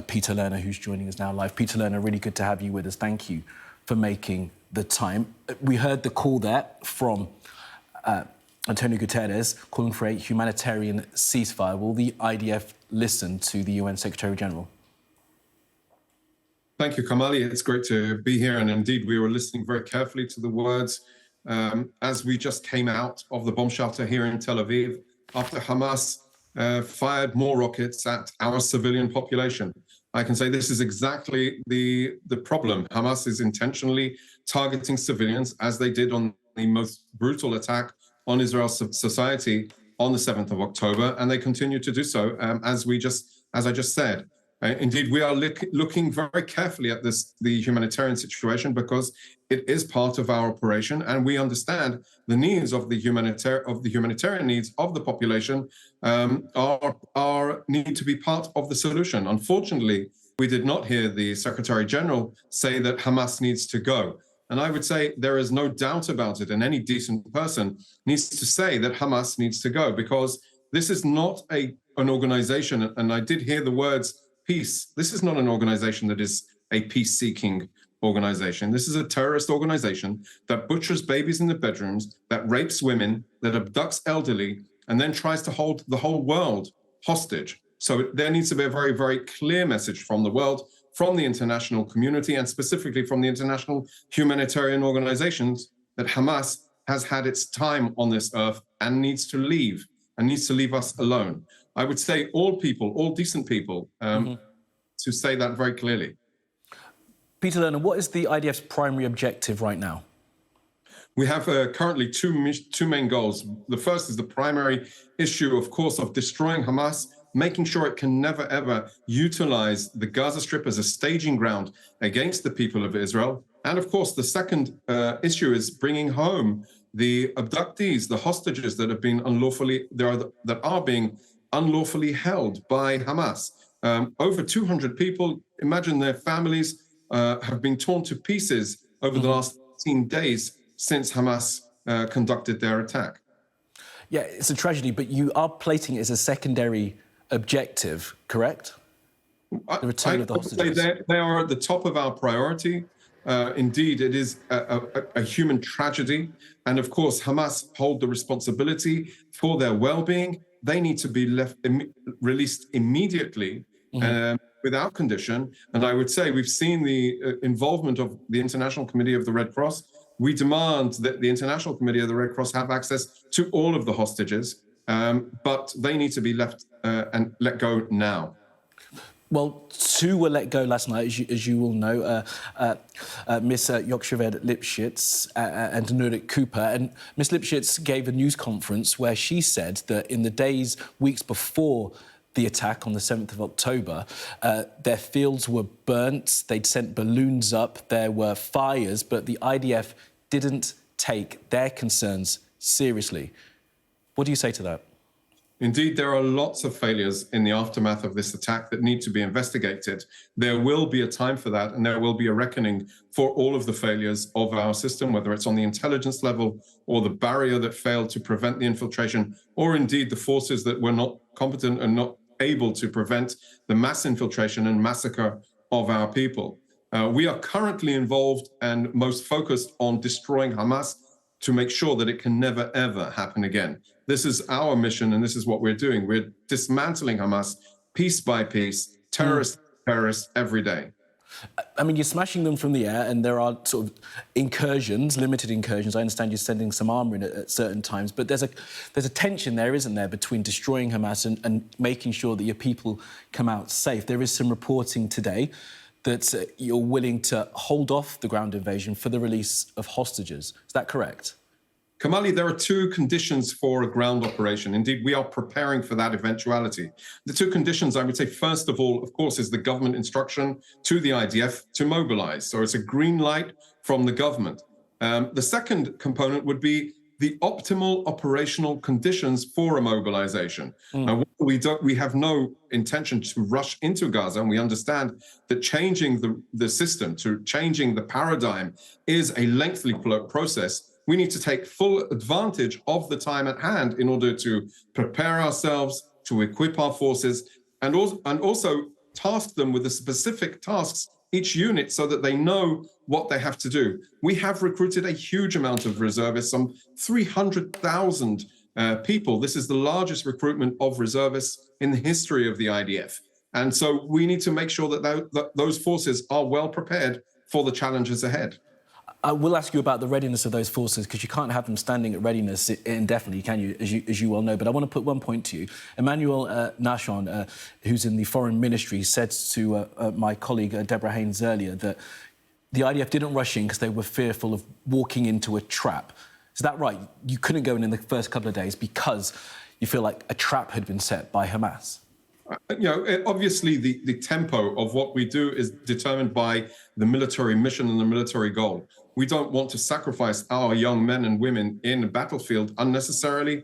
Peter Lerner, who's joining us now live. Peter Lerner, really good to have you with us. Thank you for making the time. We heard the call there from Antonio Guterres calling for a humanitarian ceasefire. Will the IDF listen to the UN Secretary-General? Thank you, Kamali. It's great to be here. And indeed, we were listening very carefully to the words as we just came out of the bomb shelter here in Tel Aviv after Hamas fired more rockets at our civilian population. I can say this is exactly the problem. Hamas is intentionally targeting civilians, as they did on the most brutal attack on Israel's society on the 7th of October, and they continue to do so, as I just said. Indeed, we are looking very carefully at the humanitarian situation, because it is part of our operation, and we understand the needs of the humanitarian needs of the population need to be part of the solution. Unfortunately, we did not hear the Secretary General say that Hamas needs to go. And I would say there is no doubt about it, and any decent person needs to say that Hamas needs to go, because this is not an organization, and I did hear the words peace. This is not an organization that is a peace-seeking organization. This is a terrorist organization that butchers babies in the bedrooms, that rapes women, that abducts elderly, and then tries to hold the whole world hostage. So there needs to be a very, very clear message from the world, from the international community, and specifically from the international humanitarian organizations, that Hamas has had its time on this earth and needs to leave us alone. I would say all people, all decent people, to say that very clearly. Peter Lerner, what is the IDF's primary objective right now? We have currently two main goals. The first is the primary issue, of course, of destroying Hamas, making sure it can never, ever utilize the Gaza Strip as a staging ground against the people of Israel. And of course, the second issue is bringing home the abductees, the hostages that have been that are being unlawfully held by Hamas. Over 200 people, imagine their families, have been torn to pieces over the last 15 days since Hamas conducted their attack. Yeah, it's a tragedy, but you are plating it as a secondary objective, correct? The return of the hostages. They are at the top of our priority. Indeed, it is a human tragedy. And of course, Hamas hold the responsibility for their well-being. They need to be released immediately, without condition. And I would say we've seen the involvement of the International Committee of the Red Cross. We demand that the International Committee of the Red Cross have access to all of the hostages, but they need to be left and let go now. Well, two were let go last night, as you all know, Miss Yocheved Lipschitz and Nurit Cooper. And Miss Lipschitz gave a news conference where she said that in the weeks before the attack on the 7th of October, their fields were burnt, they'd sent balloons up, there were fires, but the IDF didn't take their concerns seriously. What do you say to that? Indeed, there are lots of failures in the aftermath of this attack that need to be investigated. There will be a time for that, and there will be a reckoning for all of the failures of our system, whether it's on the intelligence level or the barrier that failed to prevent the infiltration, or indeed the forces that were not competent and not able to prevent the mass infiltration and massacre of our people. We are currently involved and most focused on destroying Hamas to make sure that it can never, ever happen again. This is our mission, and this is what we're doing. We're dismantling Hamas piece by piece, terrorist every day. I mean, you're smashing them from the air, and there are sort of incursions, limited incursions. I understand you're sending some armour in at certain times, but there's a tension there, isn't there, between destroying Hamas and making sure that your people come out safe. There is some reporting today that you're willing to hold off the ground invasion for the release of hostages. Is that correct? Kamali, there are two conditions for a ground operation. Indeed, we are preparing for that eventuality. The two conditions, I would say, first of all, of course, is the government instruction to the IDF to mobilize. So it's a green light from the government. The second component would be the optimal operational conditions for a mobilization. Now, we have no intention to rush into Gaza, and we understand that changing the system, to changing the paradigm, is a lengthy process. We need to take full advantage of the time at hand in order to prepare ourselves, to equip our forces, and also task them with the specific tasks, each unit, so that they know what they have to do. We have recruited a huge amount of reservists, some 300,000 people. This is the largest recruitment of reservists in the history of the IDF. And so we need to make sure that those forces are well prepared for the challenges ahead. I will ask you about the readiness of those forces, because you can't have them standing at readiness indefinitely, can you, as you well know. But I want to put one point to you. Emmanuel Nashon, who's in the Foreign Ministry, said to my colleague Deborah Haynes earlier that the IDF didn't rush in because they were fearful of walking into a trap. Is that right? You couldn't go in the first couple of days because you feel like a trap had been set by Hamas? Obviously, the tempo of what we do is determined by the military mission and the military goal. We don't want to sacrifice our young men and women in the battlefield unnecessarily.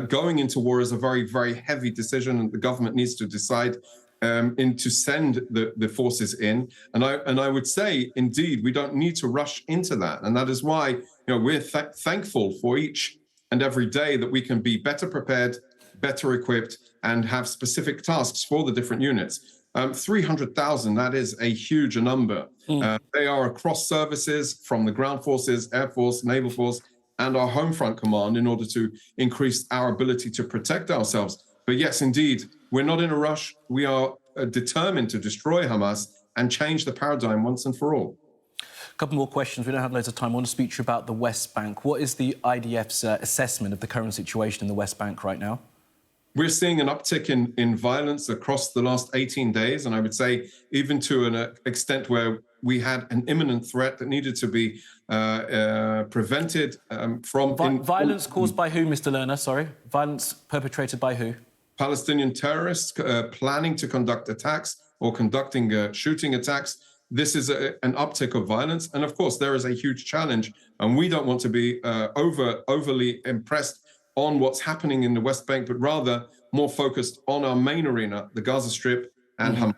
Going into war is a very, very heavy decision, and the government needs to decide to send the forces in. And I would say, indeed, we don't need to rush into that. And that is why we're thankful for each and every day that we can be better prepared, better equipped, and have specific tasks for the different units. 300,000, that is a huge number. They are across services from the ground forces, Air Force, Naval Force, and our home front command in order to increase our ability to protect ourselves. But yes, indeed, we're not in a rush. We are determined to destroy Hamas and change the paradigm once and for all. A couple more questions. We don't have loads of time. I want to speak to you about the West Bank. What is the IDF's assessment of the current situation in the West Bank right now? We're seeing an uptick in violence across the last 18 days, and I would say even to an extent where we had an imminent threat that needed to be prevented from... Violence caused by who, Mr. Lerner? Sorry. Violence perpetrated by who? Palestinian terrorists planning to conduct attacks or conducting shooting attacks. This is an uptick of violence. And of course, there is a huge challenge, and we don't want to be overly impressed on what's happening in the West Bank, but rather more focused on our main arena, the Gaza Strip and Hamas.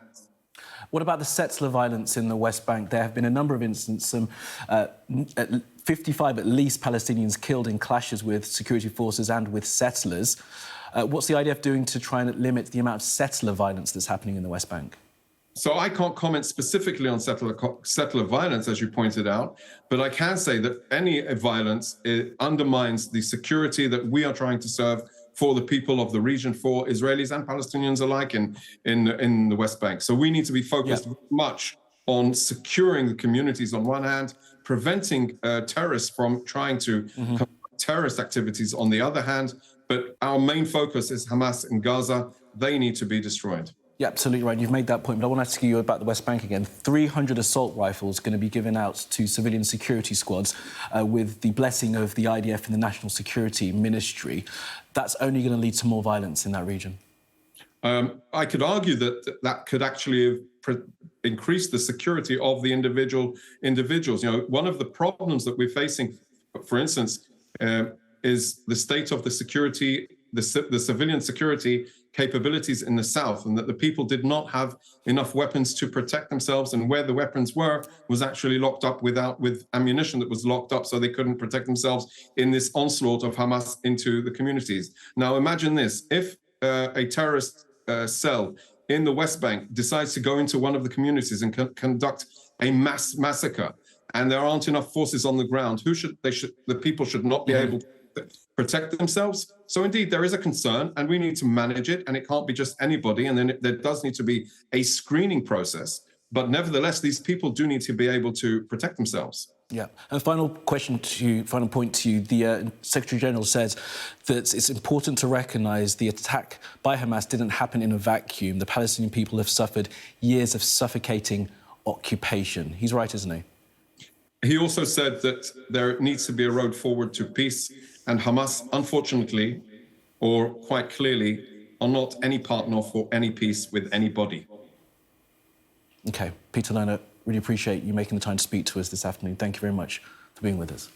What about the settler violence in the West Bank? There have been a number of instances, 55 at least Palestinians killed in clashes with security forces and with settlers. What's the IDF doing to try and limit the amount of settler violence that's happening in the West Bank? So I can't comment specifically on settler violence, as you pointed out, but I can say that any violence undermines the security that we are trying to serve for the people of the region, for Israelis and Palestinians alike in the West Bank. So we need to be focused much on securing the communities on one hand, preventing terrorists from trying to conduct terrorist activities on the other hand. But our main focus is Hamas in Gaza. They need to be destroyed. Yeah, absolutely right. You've made that point, but I want to ask you about the West Bank again. 300 assault rifles going to be given out to civilian security squads with the blessing of the IDF and the National Security Ministry. That's only going to lead to more violence in that region. I could argue that could actually increase the security of the individuals. One of the problems that we're facing, for instance, is the state of the security, the civilian security capabilities in the south, and that the people did not have enough weapons to protect themselves, and where the weapons were was actually locked up with ammunition that was locked up, so they couldn't protect themselves in this onslaught of Hamas into the communities. Now imagine this: if a terrorist cell in the West Bank decides to go into one of the communities and conduct a mass massacre, and there aren't enough forces on the ground, the people should not be able to protect themselves. So indeed, there is a concern, and we need to manage it, and it can't be just anybody, and then there does need to be a screening process. But nevertheless, these people do need to be able to protect themselves. Yeah. And final point to you. The Secretary General says that it's important to recognise the attack by Hamas didn't happen in a vacuum. The Palestinian people have suffered years of suffocating occupation. He's right, isn't he? He also said that there needs to be a road forward to peace, and Hamas, unfortunately, or quite clearly, are not any partner for any peace with anybody. OK. Peter Lerner, really appreciate you making the time to speak to us this afternoon. Thank you very much for being with us.